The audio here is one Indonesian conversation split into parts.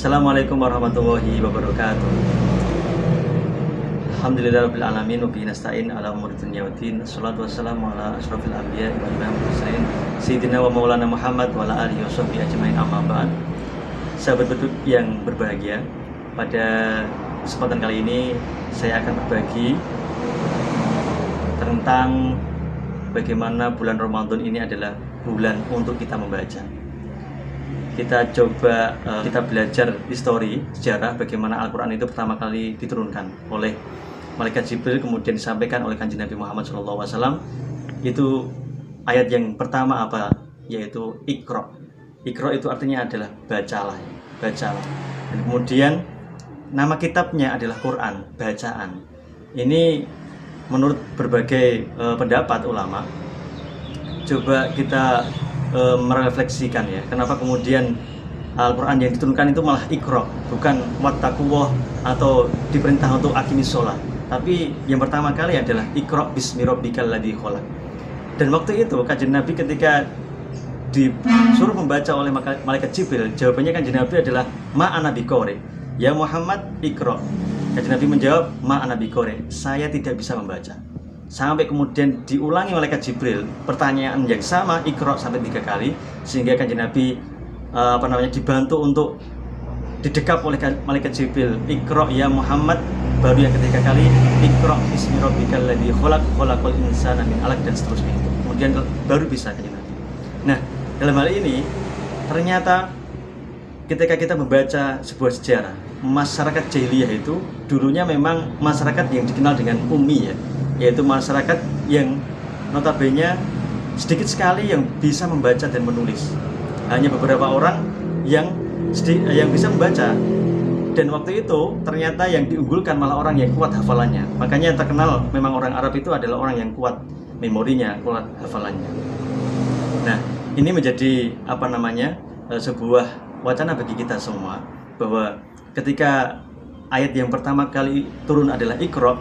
Assalamualaikum warahmatullahi wabarakatuh. Alhamdulillahirabbil alamin wa bihi nasta'in ala umuri dunya waddin. Wassalatu wassalamu ala asyrofil anbiya wa imamil mursalin sayyidina wa maulana Muhammad wa ala alihi washabbihi ajmain, amma ba'd. Sahabat beduk yang berbahagia, pada kesempatan kali ini saya akan berbagi tentang bagaimana bulan Ramadan ini adalah bulan untuk kita membaca. Kita coba kita belajar histori, sejarah bagaimana Al-Quran itu pertama kali diturunkan oleh Malaikat Jibril, kemudian disampaikan oleh Kanjeng Nabi Muhammad SAW. Itu ayat yang pertama apa? Yaitu Iqra. Iqra itu artinya adalah bacalah, bacalah. Dan kemudian nama kitabnya adalah Quran, bacaan. Ini menurut berbagai pendapat ulama. Coba kita merefleksikan ya, kenapa kemudian Al-Quran yang diturunkan itu malah Iqra, bukan wattaqullah atau diperintah untuk aqimis sholat, tapi yang pertama kali adalah Iqra bismi rabbikal ladzi khalaq. Dan waktu itu Kanjeng Nabi ketika disuruh membaca oleh Malaikat Jibril, jawabannya Kanjeng Nabi adalah ma ana biqari, ya Muhammad Iqra. Kanjeng Nabi menjawab ma ana biqari, saya tidak bisa membaca. Sampai kemudian diulangi Malaikat Jibril pertanyaan yang sama, Iqra, sampai 3 kali, sehingga Kanjeng Nabi dibantu untuk didekap oleh Malaikat Jibril, Iqra ya Muhammad. Baru yang ketiga kali Iqra bismi rabbikal ladzi khalaq, khalaqal insana min 'alaq, dan seterusnya itu. Kemudian baru bisa Kanjeng Nabi. Nah, dalam hal ini ternyata ketika kita membaca sebuah sejarah, masyarakat jahiliyah itu dulunya memang masyarakat yang dikenal dengan ummi ya, yaitu masyarakat yang notabene sedikit sekali yang bisa membaca dan menulis. Hanya beberapa orang yang bisa membaca. Dan waktu itu ternyata yang diunggulkan malah orang yang kuat hafalannya. Makanya terkenal memang orang Arab itu adalah orang yang kuat memorinya, kuat hafalannya. Nah, ini menjadi sebuah wacana bagi kita semua, bahwa ketika ayat yang pertama kali turun adalah Iqra,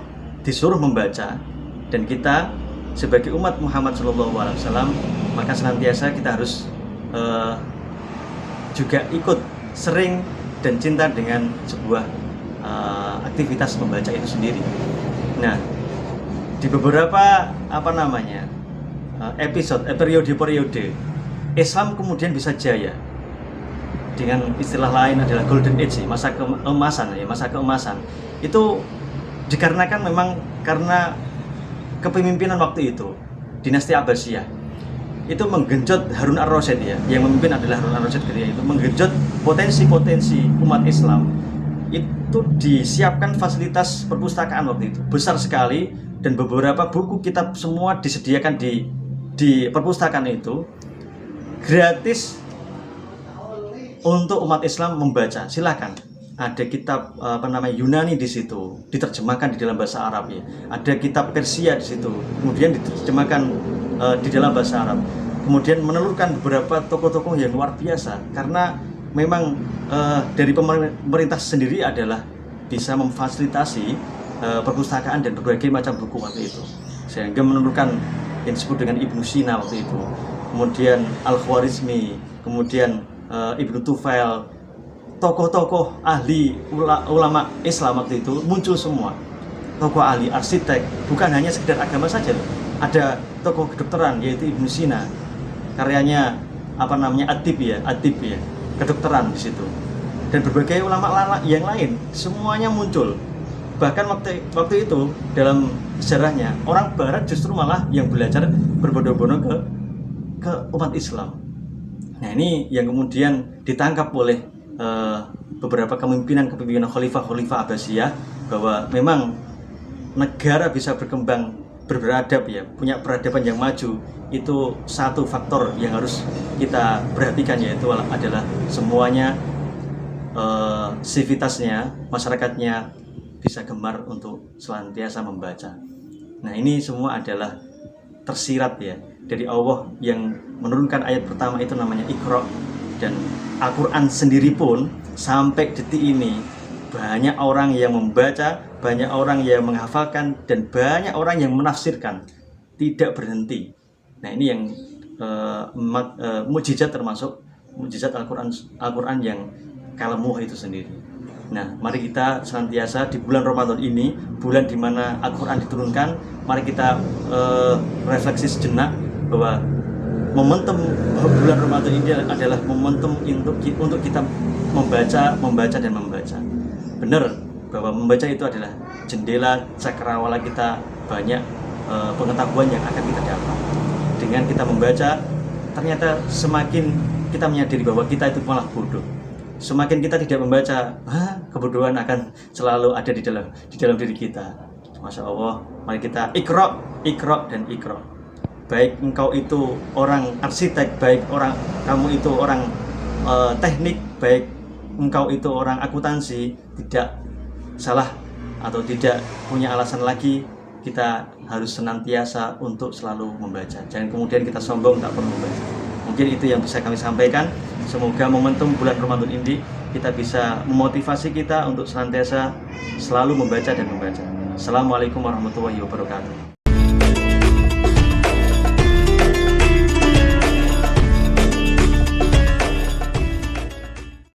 disuruh membaca, dan kita sebagai umat Muhammad SAW, maka senantiasa kita harus juga ikut sering dan cinta dengan sebuah aktivitas membaca itu sendiri. Nah, di beberapa periode Islam kemudian bisa jaya, dengan istilah lain adalah Golden Age, masa keemasan. Itu dikarenakan memang karena kepemimpinan waktu itu dinasti Abbasiyah itu menggenjot Harun ar-Rasyid ya, yang memimpin adalah Harun ar-Rasyid ketika itu, menggenjot potensi-potensi umat Islam. Itu disiapkan fasilitas perpustakaan waktu itu besar sekali, dan beberapa buku kitab semua disediakan di perpustakaan itu gratis untuk umat Islam membaca. Silakan. Ada kitab Yunani di situ, diterjemahkan di dalam bahasa Arab ya. Ada kitab Persia di situ, kemudian diterjemahkan di dalam bahasa Arab. Kemudian menelurkan beberapa tokoh-tokoh yang luar biasa, karena memang dari pemerintah sendiri adalah bisa memfasilitasi perpustakaan dan berbagai macam buku waktu itu, sehingga menelurkan yang disebut dengan Ibnu Sina waktu itu, kemudian Al-Khwarizmi, kemudian Ibnu Tufail. Tokoh-tokoh ahli ulama Islam waktu itu muncul semua. Tokoh ahli arsitek, bukan hanya sekedar agama saja. Ada tokoh kedokteran yaitu Ibnu Sina. Karyanya Atib ya, kedokteran di situ. Dan berbagai ulama yang lain semuanya muncul. Bahkan waktu itu dalam sejarahnya orang barat justru malah yang belajar berbondong-bondong ke umat Islam. Nah, ini yang kemudian ditangkap oleh beberapa kepemimpinan khalifah Abbasiyah, bahwa memang negara bisa berkembang beradab ya, punya peradaban yang maju, itu satu faktor yang harus kita perhatikan, yaitu adalah semuanya sivitasnya, masyarakatnya bisa gemar untuk senantiasa membaca. Nah, ini semua adalah tersirat ya dari Allah yang menurunkan ayat pertama itu namanya Iqra. Dan Al-Quran sendiri pun sampai detik ini banyak orang yang membaca, banyak orang yang menghafalkan, dan banyak orang yang menafsirkan, tidak berhenti. Nah, ini yang mukjizat, termasuk mukjizat Al-Quran yang kalemuh itu sendiri. Nah, mari kita senantiasa di bulan Ramadan ini, bulan dimana Al-Quran diturunkan, mari kita refleksi sejenak bahwa momentum bulan Ramadan ini adalah momentum untuk kita membaca dan membaca. Benar bahwa membaca itu adalah jendela cakrawala kita, banyak pengetahuan yang akan kita dapat. Dengan kita membaca, ternyata semakin kita menyadari bahwa kita itu malah bodoh. Semakin kita tidak membaca, kebodohan akan selalu ada di dalam diri kita. Masya Allah, mari kita ikra dan ikra. Baik engkau itu orang arsitek, baik kamu itu orang teknik, baik engkau itu orang akuntansi, tidak salah atau tidak punya alasan lagi. Kita harus senantiasa untuk selalu membaca. Jangan kemudian kita sombong tak perlu membaca. Mungkin itu yang bisa kami sampaikan. Semoga momentum bulan Ramadan ini kita bisa memotivasi kita untuk senantiasa selalu membaca dan membaca. Assalamualaikum warahmatullahi wabarakatuh.